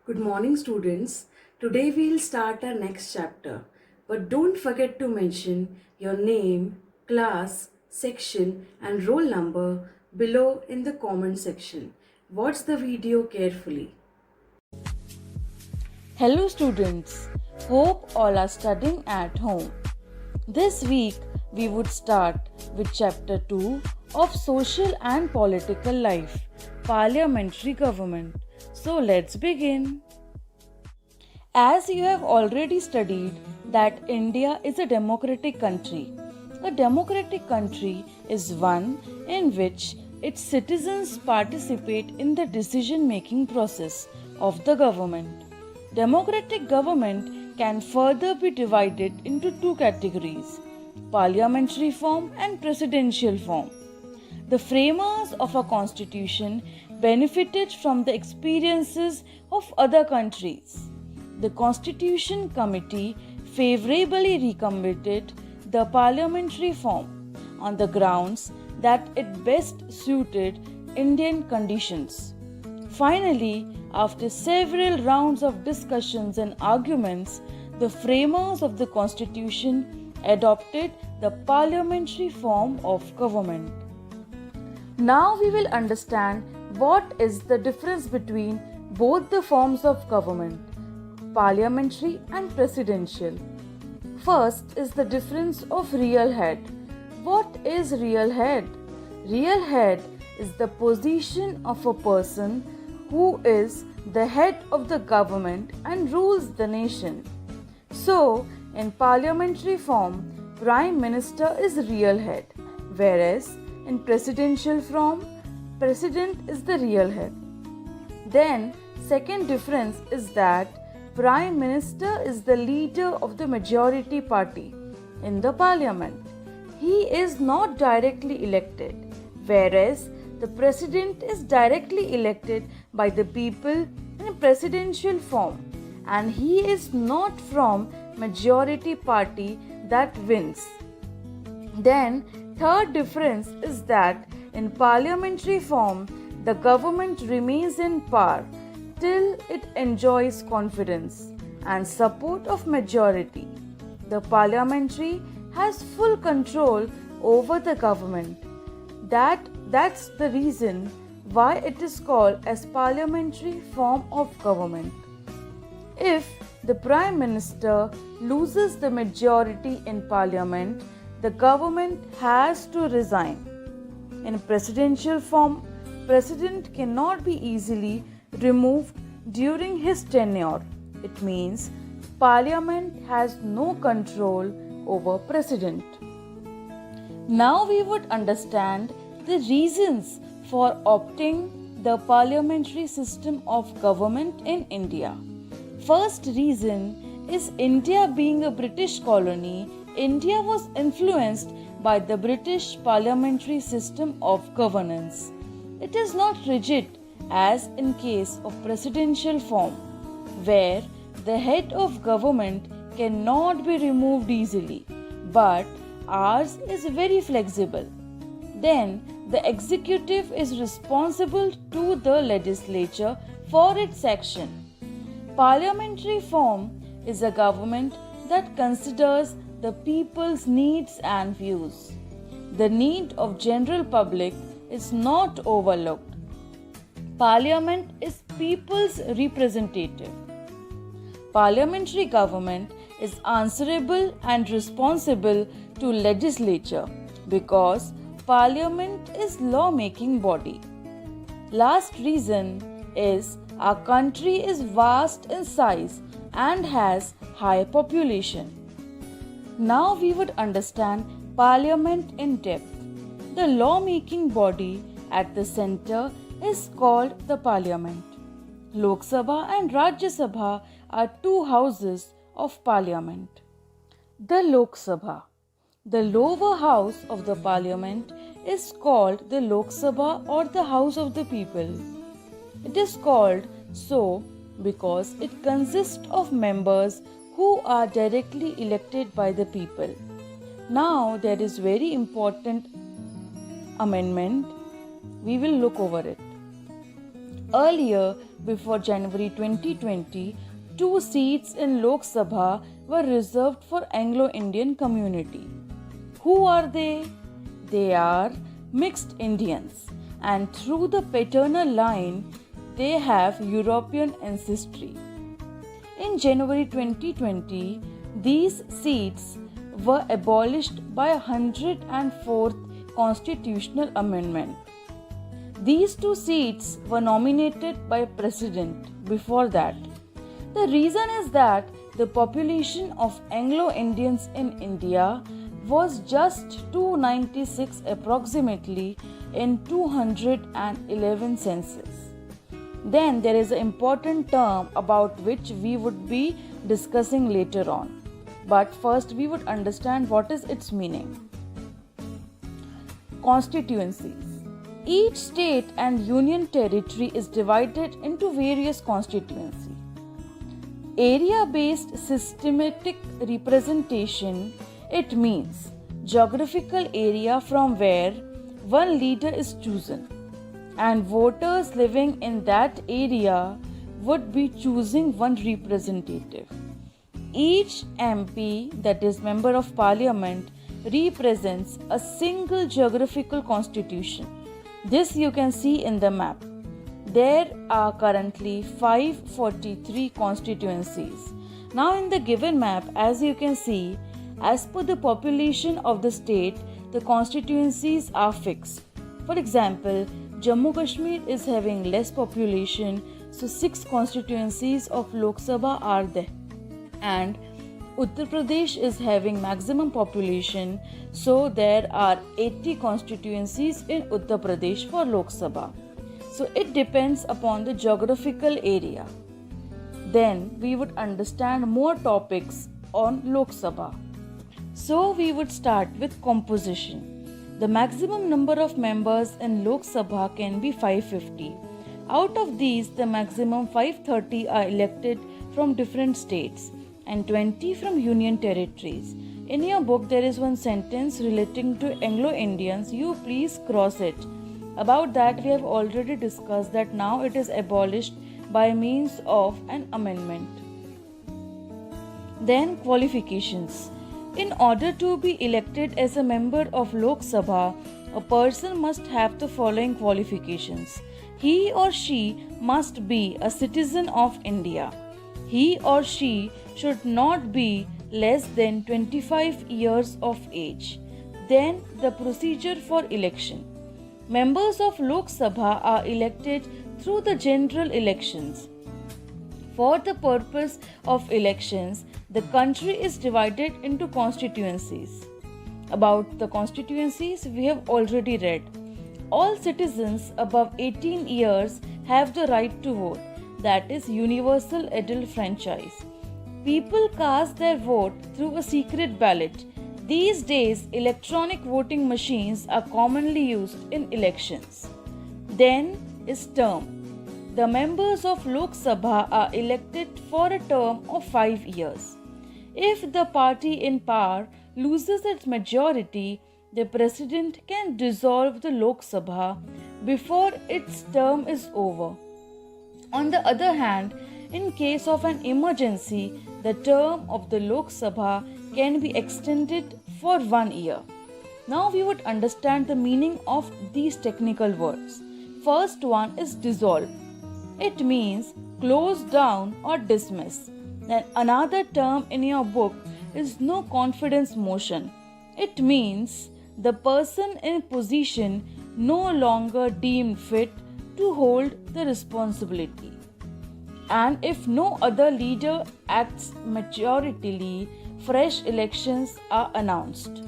Good morning, students. Today we'll start our next chapter. But don't forget to mention your name, class, section, and roll number below in the comment section. Watch the video carefully. Hello students, hope all are studying at home. This week we would start with chapter 2 of Social and Political Life, Parliamentary Government. So let's begin. As you have already studied that India is a democratic country. A democratic country is one in which its citizens participate in the decision-making process of the government. Democratic government can further be divided into two categories: parliamentary form and presidential form. The framers of a constitution benefited from the experiences of other countries. The Constitution Committee favorably recommended the parliamentary form on the grounds that it best suited Indian conditions. Finally, after several rounds of discussions and arguments, the framers of the Constitution adopted the parliamentary form of government. Now we will understand what is the difference between both the forms of government, parliamentary and presidential. First is the difference of real head. What is real head? Real head is the position of a person who is the head of the government and rules the nation. So, in parliamentary form, Prime Minister is real head, whereas in presidential form, President is the real head. Then, second difference is that Prime Minister is the leader of the majority party in the parliament. He is not directly elected, whereas the President is directly elected by the people in presidential form, and he is not from majority party that wins. Then, third difference is that in parliamentary form, the government remains in power till it enjoys confidence and support of majority. The parliamentary has full control over the government. That's the reason why it is called as parliamentary form of government. If the Prime Minister loses the majority in Parliament, the government has to resign. In presidential form, President cannot be easily removed during his tenure. It means Parliament has no control over President. Now we would understand the reasons for opting the parliamentary system of government in India. First reason is India being a British colony, India was influenced by the British parliamentary system of governance. It is not rigid as in case of presidential form, where the head of government cannot be removed easily, but ours is very flexible. Then the executive is responsible to the legislature for its action. Parliamentary form is a government that considers the people's needs and views. The need of general public is not overlooked. Parliament is people's representative. Parliamentary government is answerable and responsible to legislature because Parliament is law-making body. Last reason is our country is vast in size and has high population. Now we would understand Parliament in depth. The law-making body at the center is called the Parliament. Lok Sabha and Rajya Sabha are two houses of Parliament. The Lok Sabha. The lower house of the Parliament is called the Lok Sabha or the House of the People. It is called so because it consists of members who are directly elected by the people. Now there is very important amendment. We will look over it. Earlier, before January 2020, 2 seats in Lok Sabha were reserved for Anglo-Indian community. Who are they? They are mixed Indians, and through the paternal line, they have European ancestry. In January 2020, these seats were abolished by 104th Constitutional Amendment. These 2 seats were nominated by President before that. The reason is that the population of Anglo-Indians in India was just 296 approximately in 211 census. Then there is an important term about which we would be discussing later on. But first we would understand what is its meaning. Constituencies. Each state and union territory is divided into various constituencies. Area-based systematic representation, it means geographical area from where one leader is chosen, and voters living in that area would be choosing one representative. Each MP, that is Member of Parliament, represents a single geographical constitution. This you can see in the map. There are currently 543 constituencies. Now in the given map, as you can see, as per the population of the state, the constituencies are fixed. For example, Jammu Kashmir is having less population, so 6 constituencies of Lok Sabha are there. And Uttar Pradesh is having maximum population, so there are 80 constituencies in Uttar Pradesh for Lok Sabha. So it depends upon the geographical area. Then we would understand more topics on Lok Sabha. So we would start with composition. The maximum number of members in Lok Sabha can be 550. Out of these, the maximum 530 are elected from different states and 20 from union territories. In your book, there is one sentence relating to Anglo-Indians. You please cross it. About that, we have already discussed that now it is abolished by means of an amendment. Then qualifications. In order to be elected as a member of Lok Sabha, a person must have the following qualifications. He or she must be a citizen of India. He or she should not be less than 25 years of age. Then the procedure for election. Members of Lok Sabha are elected through the general elections. For the purpose of elections, the country is divided into constituencies. About the constituencies, we have already read. All citizens above 18 years have the right to vote, that is universal adult franchise. People cast their vote through a secret ballot. These days, electronic voting machines are commonly used in elections. Then is term. The members of Lok Sabha are elected for a term of 5 years. If the party in power loses its majority, the president can dissolve the Lok Sabha before its term is over. On the other hand, in case of an emergency, the term of the Lok Sabha can be extended for 1 year. Now we would understand the meaning of these technical words. First one is dissolve. It means close down or dismiss. Then another term in your book is no confidence motion. It means the person in position no longer deemed fit to hold the responsibility. And if no other leader acts maturely, fresh elections are announced.